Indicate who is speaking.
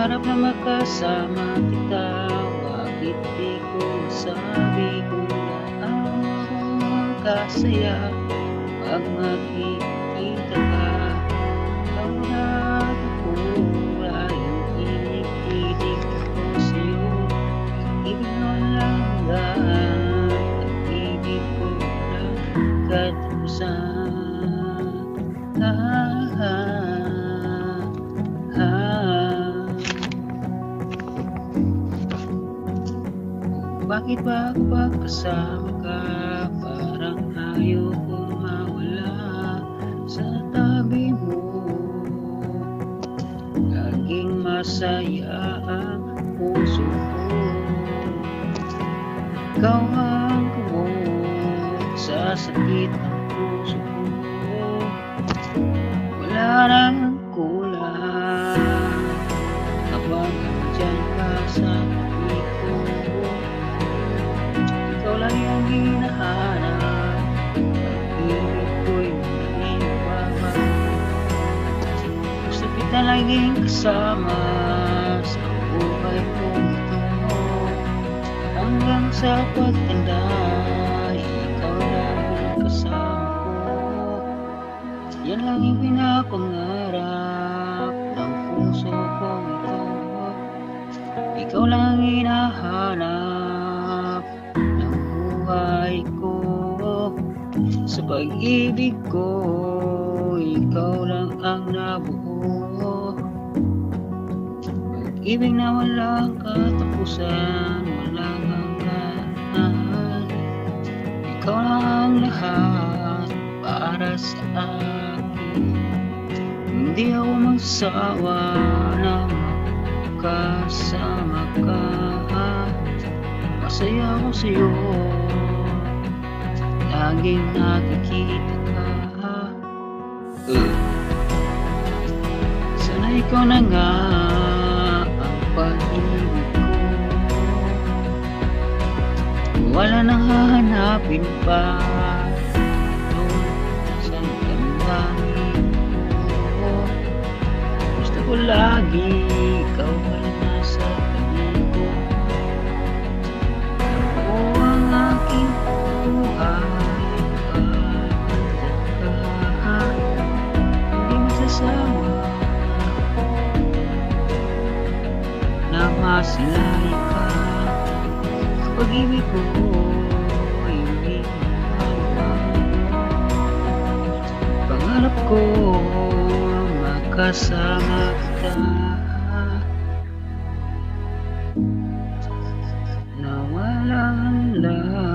Speaker 1: Pangarap na makasama kita, bakit di ko sabi kung gaano akong kasaya pag makikita ka. Ang nagpura yung kilig-kilig ko sa'yo, ibig mo lang pag-ibig ko lang katapusan. Bakit ba ako pagkasama ka? Parang ayaw ko mawala sa tabi mo. Laging masaya ang puso ko. Ikaw ang kumot sa sakit ng puso ko. Wala nang kulang kapag nandyan ka sa tabi ko. Ikaw lang yung hinahanap, pag-ibig ko'y naiiwanan. Gusto kita laging kasama sa buhay ko ito. Hanggang sa pagtanda, ikaw lang ang kasama ko. Yan lang yung pinapangarap ng puso ko ito. Ikaw lang ang hinahanap ng buhay ko. Sa pag-ibig ko, ikaw lang ang nabuo. Pag-ibig na walang katapusan, walang hanggan. Ikaw lang ang lahat para sa akin. Hindi ako magsawa na makasama ka. Masaya ako sa'yo, laging nakikita ka. Sana ikaw na nga ang pag-ibig ko. Wala nang hahanapin pa doon sa damdamin ko. Gusto ko lagi ikaw ay nasa tabi ko. Ako ang aking buhay, pagkat ka hindi masasama na masilay ka. Pag-ibig ko hindi mawala. Pangarap ko makasama kita, na walang lahat.